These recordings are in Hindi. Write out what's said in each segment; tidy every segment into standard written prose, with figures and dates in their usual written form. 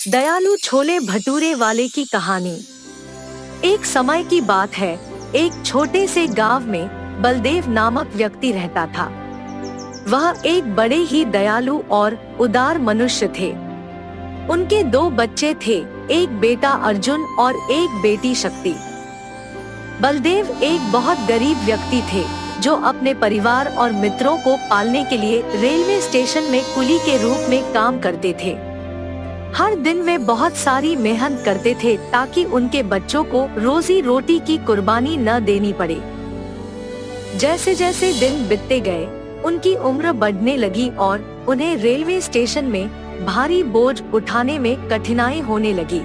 दयालु छोले भटूरे वाले की कहानी। एक समय की बात है, एक छोटे से गांव में बलदेव नामक व्यक्ति रहता था। वह एक बड़े ही दयालु और उदार मनुष्य थे। उनके 2 बच्चे थे, एक बेटा अर्जुन और एक बेटी शक्ति। बलदेव एक बहुत गरीब व्यक्ति थे, जो अपने परिवार और मित्रों को पालने के लिए रेलवे स्टेशन में कुली के रूप में काम करते थे। हर दिन वे बहुत सारी मेहनत करते थे ताकि उनके बच्चों को रोजी रोटी की कुर्बानी न देनी पड़े। जैसे जैसे दिन बीतते गए, उनकी उम्र बढ़ने लगी और उन्हें रेलवे स्टेशन में भारी बोझ उठाने में कठिनाई होने लगी।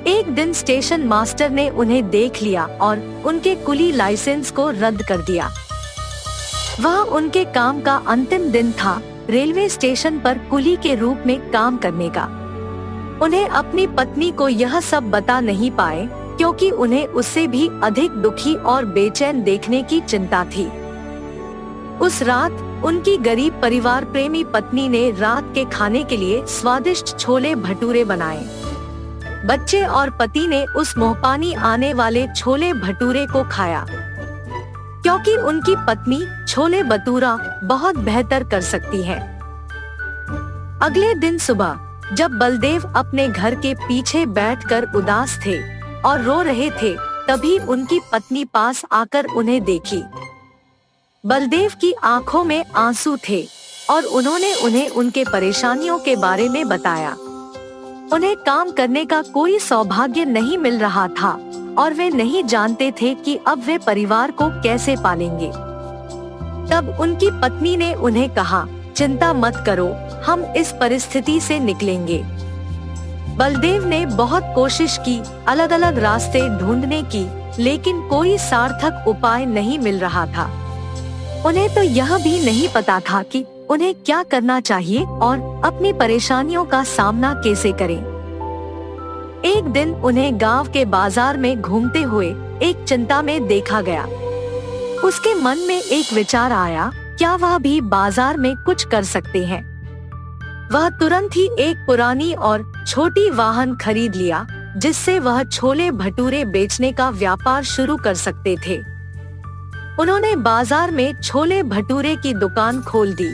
एक दिन स्टेशन मास्टर ने उन्हें देख लिया और उनके कुली लाइसेंस को रद्द कर दिया। वह उनके काम का अंतिम दिन था, रेलवे स्टेशन पर कुली के रूप में काम करने का। उन्हें अपनी पत्नी को यह सब बता नहीं पाए, क्योंकि उन्हें उससे भी अधिक दुखी और बेचैन देखने की चिंता थी। उस रात उनकी गरीब परिवार प्रेमी पत्नी ने रात के खाने के लिए स्वादिष्ट छोले भटूरे बनाए। बच्चे और पति ने उस मुंहपानी आने वाले छोले भटूरे को खाया, क्योंकि उनकी पत्नी छोले भटूरा बहुत बेहतर कर सकती है। अगले दिन सुबह जब बलदेव अपने घर के पीछे बैठकर उदास थे और रो रहे थे, तभी उनकी पत्नी पास आकर उन्हें देखी। बलदेव की आंखों में आंसू थे और उन्होंने उन्हें उनके परेशानियों के बारे में बताया। उन्हें काम करने का कोई सौभाग्य नहीं मिल रहा था और वे नहीं जानते थे कि अब वे परिवार को कैसे पालेंगे। तब उनकी पत्नी ने उन्हें कहा, चिंता मत करो, हम इस परिस्थिति से निकलेंगे। बलदेव ने बहुत कोशिश की, अलग अलग रास्ते ढूंढने की, लेकिन कोई सार्थक उपाय नहीं मिल रहा था। उन्हें तो यह भी नहीं पता था कि उन्हें क्या करना चाहिए और अपनी परेशानियों का सामना कैसे करें। एक दिन उन्हें गांव के बाजार में घूमते हुए एक चिंता में देखा गया। उसके मन में एक विचार आया, क्या वह भी बाजार में कुछ कर सकते हैं। वह तुरंत ही एक पुरानी और छोटी वाहन खरीद लिया, जिससे वह छोले भटूरे बेचने का व्यापार शुरू कर सकते थे। उन्होंने बाजार में छोले भटूरे की दुकान खोल दी।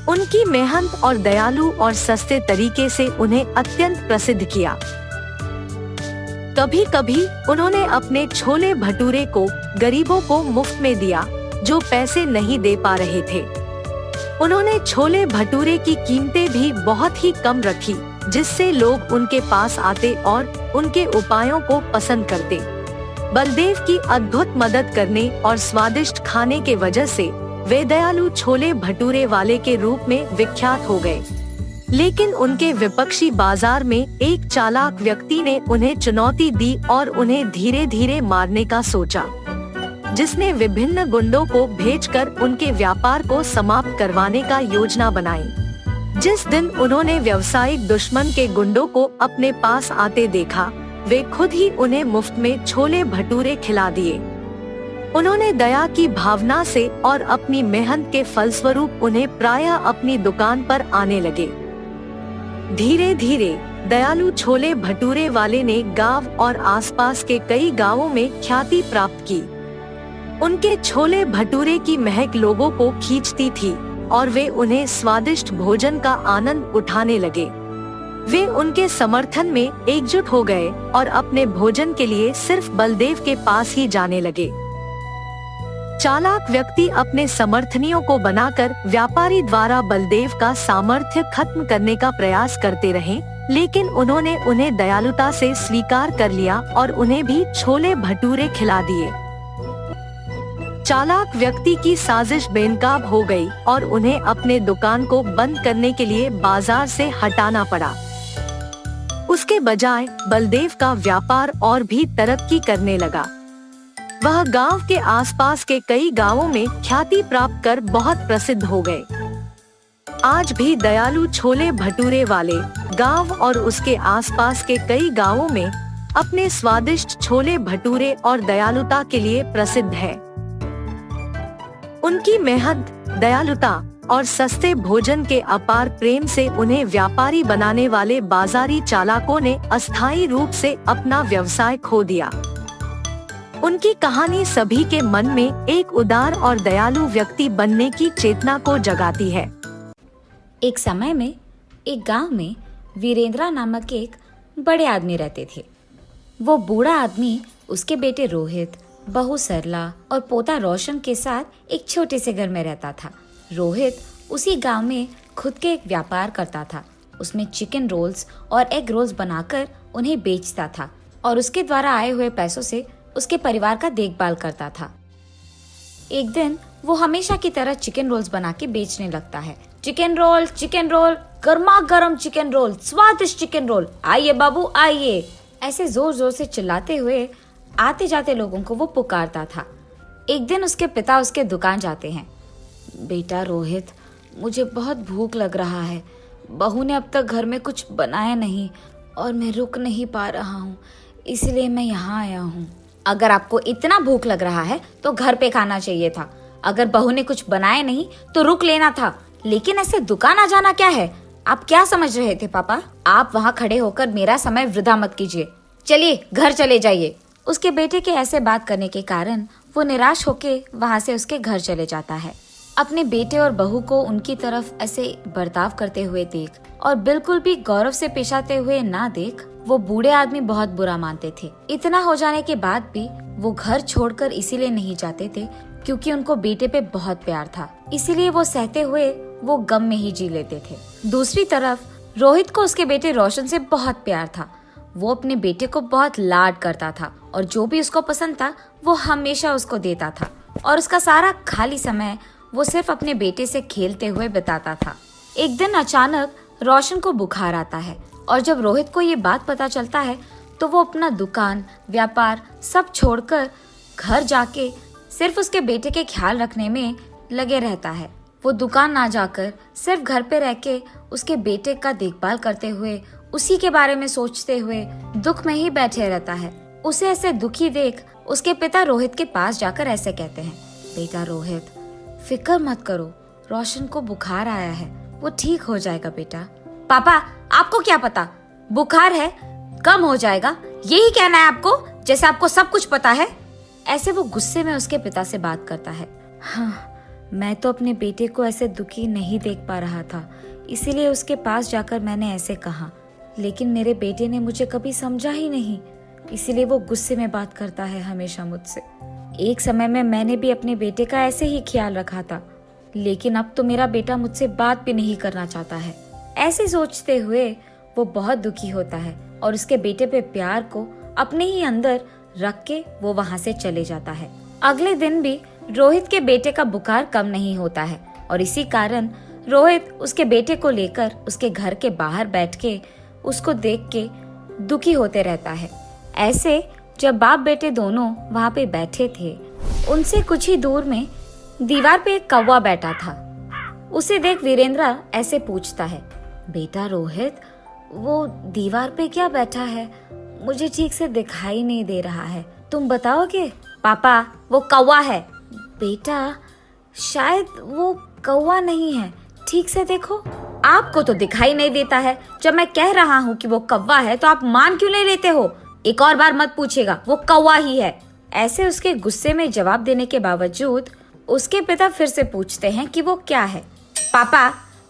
उनकी मेहनत और दयालु और सस्ते तरीके से उन्हें अत्यंत प्रसिद्ध किया। कभी कभी उन्होंने अपने छोले भटूरे को गरीबों को मुफ्त में दिया, जो पैसे नहीं दे पा रहे थे। उन्होंने छोले भटूरे की कीमतें भी बहुत ही कम रखी, जिससे लोग उनके पास आते और उनके उपायों को पसंद करते। बलदेव की अद्भुत मदद करने और स्वादिष्ट खाने के वजह से वे दयालु छोले भटूरे वाले के रूप में विख्यात हो गए। लेकिन उनके विपक्षी बाजार में एक चालाक व्यक्ति ने उन्हें चुनौती दी और उन्हें धीरे धीरे मारने का सोचा, जिसने विभिन्न गुंडों को भेजकर उनके व्यापार को समाप्त करवाने का योजना बनाई। जिस दिन उन्होंने व्यावसायिक दुश्मन के गुंडों को अपने पास आते देखा, वे खुद ही उन्हें मुफ्त में छोले भटूरे खिला दिए। उन्होंने दया की भावना से और अपनी मेहनत के फलस्वरूप उन्हें प्रायः अपनी दुकान पर आने लगे। धीरे धीरे दयालु छोले भटूरे वाले ने गांव और आसपास के कई गांवों में ख्याति प्राप्त की। उनके छोले भटूरे की महक लोगों को खींचती थी और वे उन्हें स्वादिष्ट भोजन का आनंद उठाने लगे। वे उनके समर्थन में एकजुट हो गए और अपने भोजन के लिए सिर्फ बलदेव के पास ही जाने लगे। चालाक व्यक्ति अपने समर्थनियों को बनाकर व्यापारी द्वारा बलदेव का सामर्थ्य खत्म करने का प्रयास करते रहे, लेकिन उन्होंने उन्हें दयालुता से स्वीकार कर लिया और उन्हें भी छोले भटूरे खिला दिए। चालाक व्यक्ति की साजिश बेनकाब हो गई और उन्हें अपने दुकान को बंद करने के लिए बाजार से हटाना पड़ा। उसके बजाय बलदेव का व्यापार और भी तरक्की करने लगा। वह गांव के आसपास के कई गांवों में ख्याति प्राप्त कर बहुत प्रसिद्ध हो गए। आज भी दयालु छोले भटूरे वाले गांव और उसके आसपास के कई गांवों में अपने स्वादिष्ट छोले भटूरे और दयालुता के लिए प्रसिद्ध है। उनकी मेहनत, दयालुता और सस्ते भोजन के अपार प्रेम से उन्हें व्यापारी बनाने वाले बाजारी चालाकों ने अस्थायी रूप से अपना व्यवसाय खो दिया। उनकी कहानी सभी के मन में एक उदार और दयालु व्यक्ति बनने की चेतना को जगाती है। एक समय में एक गांव में वीरेंद्रा नामक एक बड़े आदमी रहते थे। वो बूढ़ा आदमी उसके बेटे रोहित, बहू सरला और पोता रोशन के साथ एक छोटे से घर में रहता था। रोहित उसी गांव में खुद के एक व्यापार करता था। उसमें चिकन रोल्स और एग रोल्स बनाकर उन्हें बेचता था और उसके द्वारा आए हुए पैसों से उसके परिवार का देखभाल करता था। एक दिन वो हमेशा की तरह चिकन रोल्स बना के बेचने लगता है। चिकन रोल, गर्मा गर्म चिकन रोल, स्वादिष्ट चिकन रोल, आइए बाबू आइए, ऐसे जोर जोर से चिल्लाते हुए आते जाते लोगों को वो पुकारता था। एक दिन उसके पिता उसके दुकान जाते हैं। बेटा रोहित, मुझे बहुत भूख लग रहा है। बहू ने अब तक घर में कुछ बनाया नहीं और मैं रुक नहीं पा रहा हूँ, इसलिए मैं यहाँ आया हूँ। अगर आपको इतना भूख लग रहा है तो घर पे खाना चाहिए था। अगर बहू ने कुछ बनाया नहीं तो रुक लेना था, लेकिन ऐसे दुकान आ जाना क्या है? आप क्या समझ रहे थे पापा? आप वहाँ खड़े होकर मेरा समय वृथा मत कीजिए। चलिए घर चले जाइए। उसके बेटे के ऐसे बात करने के कारण वो निराश होके वहाँ से उसके घर चले जाता है। अपने बेटे और बहू को उनकी तरफ ऐसे बर्ताव करते हुए देख और बिल्कुल भी गौरव से पेश आते हुए ना देख वो बूढ़े आदमी बहुत बुरा मानते थे। इतना हो जाने के बाद भी वो घर छोड़कर इसीलिए नहीं जाते थे क्योंकि उनको बेटे पे बहुत प्यार था। इसीलिए वो सहते हुए वो गम में ही जी लेते थे। दूसरी तरफ रोहित को उसके बेटे रोशन से बहुत प्यार था। वो अपने बेटे को बहुत लाड करता था और जो भी उसको पसंद था वो हमेशा उसको देता था और उसका सारा खाली समय वो सिर्फ अपने बेटे से खेलते हुए बिताता था। एक दिन अचानक रोशन को बुखार आता है और जब रोहित को ये बात पता चलता है तो वो अपना दुकान, व्यापार सब छोड़कर घर जाके सिर्फ उसके बेटे के ख्याल रखने में लगे रहता है। वो दुकान ना जाकर सिर्फ घर पे रह के उसके बेटे का देखभाल करते हुए उसी के बारे में सोचते हुए दुख में ही बैठे रहता है। उसे ऐसे दुखी देख उसके पिता रोहित के पास जाकर ऐसे कहते हैं, बेटा रोहित, फिक्र मत करो, रोशन को बुखार आया है, वो ठीक हो जाएगा बेटा। पापा, आपको क्या पता, बुखार है, कम हो जाएगा, यही कहना है आपको, जैसे आपको सब कुछ पता है। ऐसे वो गुस्से में उसके पिता से बात करता है। हाँ, मैं तो अपने बेटे को ऐसे दुखी नहीं देख पा रहा था, इसीलिए उसके पास जाकर मैंने ऐसे कहा, लेकिन मेरे बेटे ने मुझे कभी समझा ही नहीं, इसीलिए वो गुस्से में बात करता है हमेशा मुझसे। एक समय में मैंने भी अपने बेटे का ऐसे ही ख्याल रखा था, लेकिन अब तो मेरा बेटा मुझसे बात भी नहीं करना चाहता है। ऐसे सोचते हुए वो बहुत दुखी होता है और उसके बेटे पे प्यार को अपने ही अंदर रख के वो वहाँ से चले जाता है। अगले दिन भी रोहित के बेटे का बुखार कम नहीं होता है और इसी कारण रोहित उसके बेटे को लेकर उसके घर के बाहर बैठ के उसको देख के दुखी होते रहता है। ऐसे जब बाप बेटे दोनों वहाँ पे बैठे थे, उनसे कुछ ही दूर में दीवार पे एक कौवा बैठा था। उसे देख वीरेंद्रा ऐसे पूछता है, बेटा रोहित, वो दीवार पे क्या बैठा है? मुझे ठीक से दिखाई नहीं दे रहा है, तुम बताओगे? पापा, वो कौवा है। बेटा, शायद वो कौवा नहीं है, ठीक से देखो। आपको तो दिखाई नहीं देता है, जब मैं कह रहा हूँ कि वो कौवा है तो आप मान क्यों नहीं लेते हो? एक और बार मत पूछेगा, वो कौवा ही है। ऐसे उसके गुस्से में जवाब देने के बावजूद उसके पिता फिर से पूछते हैं कि वो क्या है। पापा,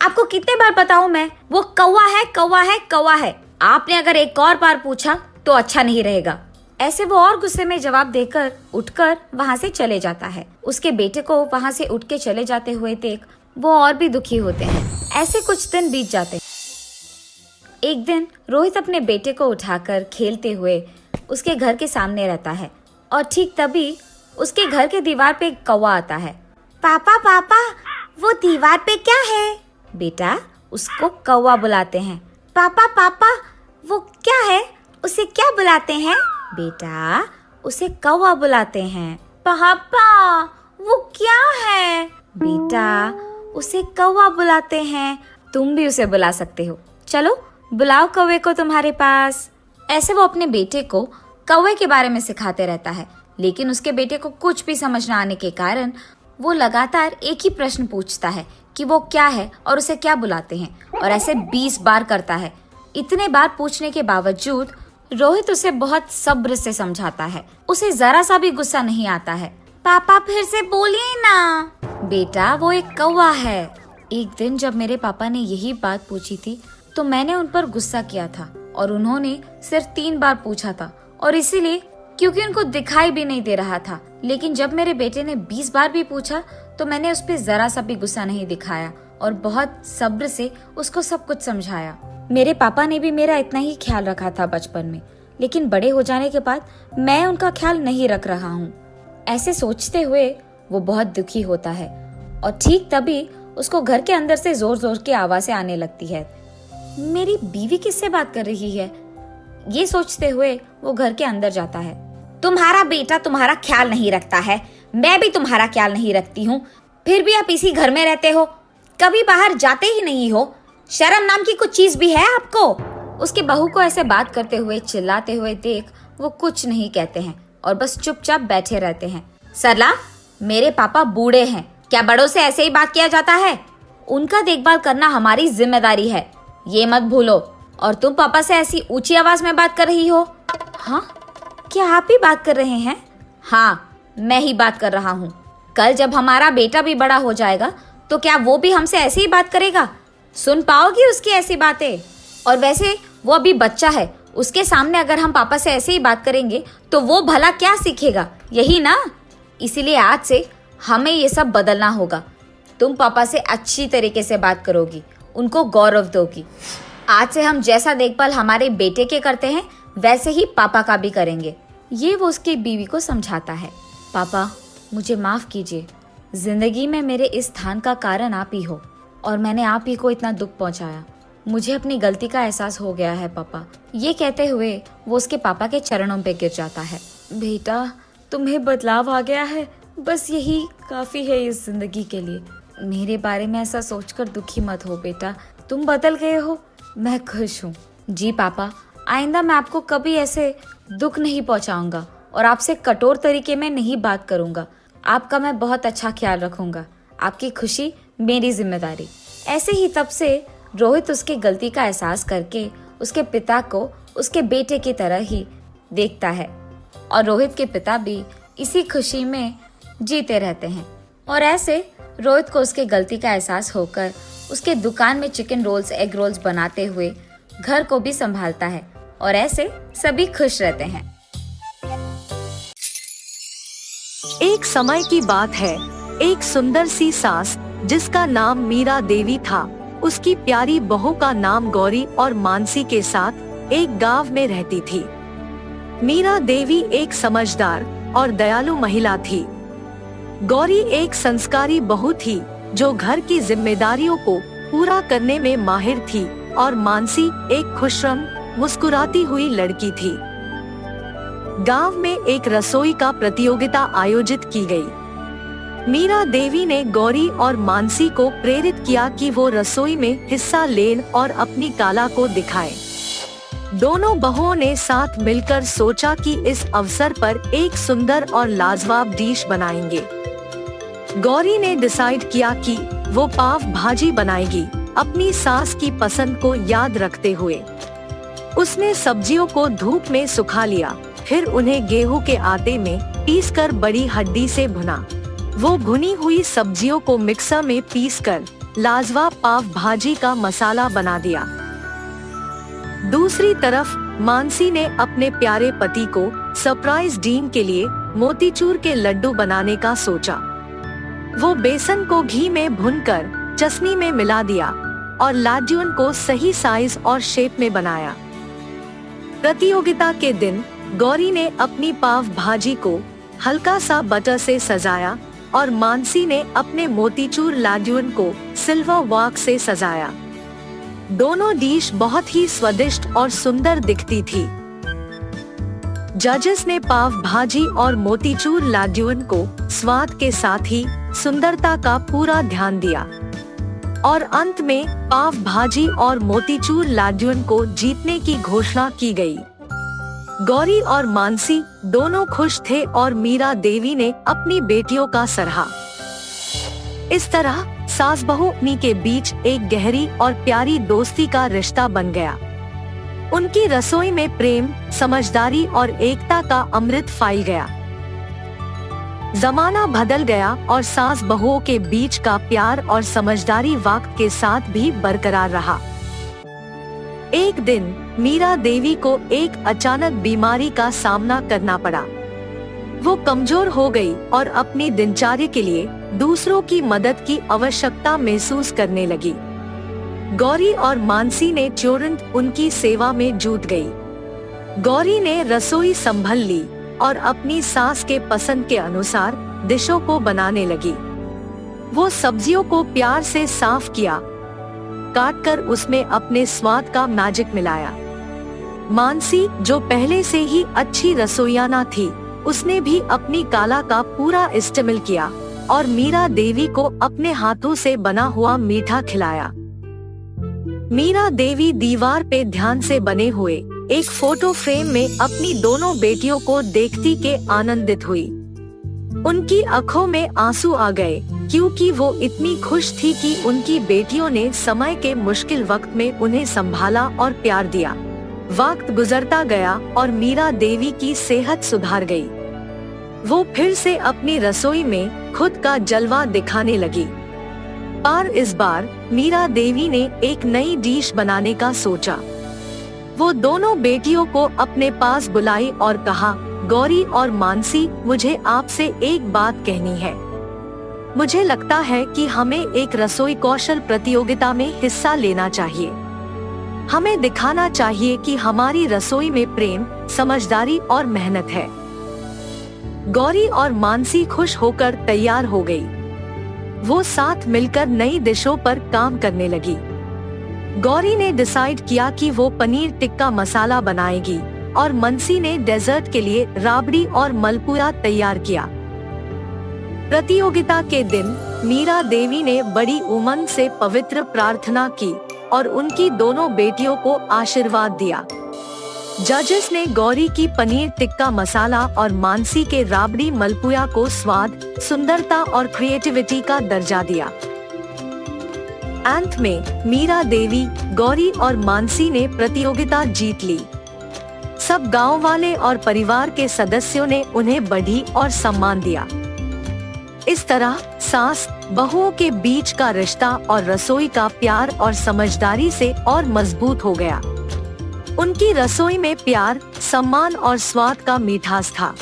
आपको कितने बार बताऊं मैं, वो कौवा है, कौवा है, कौवा है। आपने अगर एक और बार पूछा तो अच्छा नहीं रहेगा। ऐसे वो और गुस्से में जवाब देकर उठकर वहाँ से चले जाता है। उसके बेटे को वहाँ से उठ के चले जाते हुए देख वो और भी दुखी होते हैं। ऐसे कुछ दिन बीत जाते हैं। एक दिन रोहित अपने बेटे को उठाकर खेलते हुए उसके घर के सामने रहता है और ठीक तभी उसके घर के दीवार पे एक कौवा आता है। पापा पापा, वो दीवार पे क्या है? बेटा, उसको कौवा बुलाते हैं। पापा पापा, वो क्या है? उसे क्या बुलाते हैं? बेटा, उसे कौवा बुलाते हैं। पापा, वो क्या है? बेटा, उसे कौवा बुलाते हैं। तुम भी उसे बुला सकते हो, चलो बुलाओ कौवे को तुम्हारे पास। ऐसे वो अपने बेटे को कौवे के बारे में सिखाते रहता है, लेकिन उसके बेटे को कुछ भी समझ न आने के कारण वो लगातार एक ही प्रश्न पूछता है कि वो क्या है और उसे क्या बुलाते हैं, और ऐसे 20 बार करता है। इतने बार पूछने के बावजूद रोहित उसे बहुत सब्र से समझाता है। उसे जरा सा भी गुस्सा नहीं आता है। पापा फिर से बोलिए ना। बेटा वो एक कौवा है। एक दिन जब मेरे पापा ने यही बात पूछी थी तो मैंने उन पर गुस्सा किया था और उन्होंने सिर्फ 3 बार पूछा था, और इसीलिए क्योंकि उनको दिखाई भी नहीं दे रहा था। लेकिन जब मेरे बेटे ने 20 बार भी पूछा तो मैंने उस पर जरा सा भी गुस्सा नहीं दिखाया और बहुत सब्र से उसको सब कुछ समझाया। मेरे पापा ने भी मेरा इतना ही ख्याल रखा था बचपन में, लेकिन बड़े हो जाने के बाद मैं उनका ख्याल नहीं रख रहा हूँ। ऐसे सोचते हुए वो बहुत दुखी होता है और ठीक तभी उसको घर के अंदर से जोर जोर की आवाजें आने लगती है। मेरी बीवी किससे बात कर रही है? ये सोचते हुए वो घर के अंदर जाता है। तुम्हारा बेटा तुम्हारा ख्याल नहीं रखता है, मैं भी तुम्हारा ख्याल नहीं रखती हूँ, फिर भी आप इसी घर में रहते हो, कभी बाहर जाते ही नहीं हो। शर्म नाम की कुछ चीज भी है आपको? उसके बहू को ऐसे बात करते हुए चिल्लाते हुए देख वो कुछ नहीं कहते हैं और बस चुपचाप बैठे रहते हैं। सरला, मेरे पापा बूढ़े हैं, क्या बड़ों से ऐसे ही बात किया जाता है? उनका देखभाल करना हमारी जिम्मेदारी है, ये मत भूलो। और तुम पापा से ऐसी ऊंची आवाज में बात कर रही हो? हाँ, क्या आप ही बात कर रहे हैं? हाँ, मैं ही बात कर रहा हूँ। कल जब हमारा बेटा भी बड़ा हो जाएगा तो क्या वो भी हमसे ऐसे ही बात करेगा? सुन पाओगी उसकी ऐसी बातें? और वैसे वो अभी बच्चा है, उसके सामने अगर हम पापा से ऐसे ही बात करेंगे तो वो भला क्या सीखेगा, यही ना? इसीलिए आज से हमें ये सब बदलना होगा। तुम पापा से अच्छी तरीके से बात करोगी, उनको गौरव दोगी। आज से हम जैसा देखभाल हमारे बेटे के करते हैं वैसे ही पापा का भी करेंगे। ये वो उसकी बीवी को समझाता है। पापा मुझे माफ कीजिए, जिंदगी में मेरे इस स्थान का कारण आप ही हो और मैंने आप ही को इतना दुख पहुंचाया। मुझे अपनी गलती का एहसास हो गया है पापा। ये कहते हुए वो उसके पापा के चरणों पे गिर जाता है। बेटा तुम्हें बदलाव आ गया है, बस यही काफी है इस जिंदगी के लिए। मेरे बारे में ऐसा सोचकर दुखी मत हो बेटा, तुम बदल गए हो, मैं खुश हूँ। जी पापा, आइंदा मैं आपको कभी ऐसे दुख नहीं पहुँचाऊंगा और आपसे कठोर तरीके में नहीं बात करूंगा। आपका मैं बहुत अच्छा ख्याल रखूंगा, आपकी खुशी मेरी जिम्मेदारी। ऐसे ही तब से रोहित उसकी गलती का एहसास करके उसके पिता को उसके बेटे की तरह ही देखता है और रोहित के पिता भी इसी खुशी में जीते रहते हैं। और ऐसे रोहित को उसके गलती का एहसास होकर उसके दुकान में चिकन रोल्स, एग रोल्स बनाते हुए घर को भी संभालता है और ऐसे सभी खुश रहते हैं। एक समय की बात है, एक सुंदर सी सास जिसका नाम मीरा देवी था, उसकी प्यारी बहू का नाम गौरी और मानसी के साथ एक गांव में रहती थी। मीरा देवी एक समझदार और दयालु महिला थी। गौरी एक संस्कारी बहू थी जो घर की जिम्मेदारियों को पूरा करने में माहिर थी और मानसी एक खुशरम मुस्कुराती हुई लड़की थी। गांव में एक रसोई का प्रतियोगिता आयोजित की गई। मीरा देवी ने गौरी और मानसी को प्रेरित किया कि वो रसोई में हिस्सा लें और अपनी कला को दिखाएं। दोनों बहुओं ने साथ मिलकर सोचा कि इस अवसर पर एक सुंदर और लाजवाब डिश बनाएंगे। गौरी ने डिसाइड किया कि वो पाव भाजी बनाएगी, अपनी सास की पसंद को याद रखते हुए। उसने सब्जियों को धूप में सुखा लिया, फिर उन्हें गेहूं के आटे में पीसकर बड़ी हड्डी से भुना। वो भुनी हुई सब्जियों को मिक्सर में पीसकर लाजवाब पाव भाजी का मसाला बना दिया। दूसरी तरफ मानसी ने अपने प्यारे पति को सरप्राइज डीन के लिए मोतीचूर के लड्डू बनाने का सोचा। वो बेसन को घी में भूनकर चटनी में मिला दिया और लड्डुओं को सही साइज और शेप में बनाया। प्रतियोगिता के दिन गौरी ने अपनी पाव भाजी को हल्का सा बटर से सजाया और मानसी ने अपने मोतीचूर लड्डुओं को सिल्वर वॉक से सजाया। दोनों डिश बहुत ही स्वादिष्ट और सुंदर दिखती थी। जजेस ने पाव भाजी और मोतीचूर लड्डुओं को स्वाद के साथ ही सुंदरता का पूरा ध्यान दिया और अंत में पाव भाजी और मोतीचूर लड्डुओं को जीतने की घोषणा की गई। गौरी और मानसी दोनों खुश थे और मीरा देवी ने अपनी बेटियों का सराहा। इस तरह सास बहू के बीच एक गहरी और प्यारी दोस्ती का रिश्ता बन गया। उनकी रसोई में प्रेम, समझदारी और एकता का अमृत फैल गया। जमाना बदल गया और सास बहुओं के बीच का प्यार और समझदारी वक्त के साथ भी बरकरार रहा। एक दिन मीरा देवी को एक अचानक बीमारी का सामना करना पड़ा। वो कमजोर हो गई और अपनी दिनचर्या के लिए दूसरों की मदद की आवश्यकता महसूस करने लगी। गौरी और मानसी ने तुरंत उनकी सेवा में जुट गई। गौरी ने रसोई संभाल ली और अपनी सास के पसंद के अनुसार डिशों को बनाने लगी। वो सब्जियों को प्यार से साफ किया, काटकर उसमें अपने स्वाद का मैजिक मिलाया। मानसी, जो पहले से ही अच्छी रसोइयाना थी, उसने भी अपनी कला का पूरा इस्तेमाल किया और मीरा देवी को अपने हाथों से बना हुआ मीठा खिलाया। मीरा देवी दीवार पे ध्यान से बने हुए एक फोटो फ्रेम में अपनी दोनों बेटियों को देखती के आनंदित हुई। उनकी आंखों में आंसू आ गए, क्योंकि वो इतनी खुश थी कि उनकी बेटियों ने समय के मुश्किल वक्त में उन्हें संभाला और प्यार दिया। वक्त गुजरता गया और मीरा देवी की सेहत सुधार गई। वो फिर से अपनी रसोई में खुद का जलवा दिखाने लगी। पर इस बार मीरा देवी ने एक नई डिश बनाने का सोचा। वो दोनों बेटियों को अपने पास बुलाई और कहा, गौरी और मानसी, मुझे आपसे एक बात कहनी है। मुझे लगता है कि हमें एक रसोई कौशल प्रतियोगिता में हिस्सा लेना चाहिए। हमें दिखाना चाहिए कि हमारी रसोई में प्रेम, समझदारी और मेहनत है। गौरी और मानसी खुश होकर तैयार हो गई। वो साथ मिलकर नई डिशों पर काम करने लगी। गौरी ने डिसाइड किया कि वो पनीर टिक्का मसाला बनाएगी और मानसी ने डेजर्ट के लिए राबड़ी और मलपुआ तैयार किया। प्रतियोगिता के दिन मीरा देवी ने बड़ी उमंग से पवित्र प्रार्थना की और उनकी दोनों बेटियों को आशीर्वाद दिया। जजेस ने गौरी की पनीर टिक्का मसाला और मानसी के राबड़ी मलपुआ को स्वाद, सुंदरता और क्रिएटिविटी का दर्जा दिया। अंत में मीरा देवी, गौरी और मानसी ने प्रतियोगिता जीत ली। सब गांव वाले और परिवार के सदस्यों ने उन्हें बढ़ी और सम्मान दिया। इस तरह सास बहुओं के बीच का रिश्ता और रसोई का प्यार और समझदारी से और मजबूत हो गया। उनकी रसोई में प्यार, सम्मान और स्वाद का मिठास था।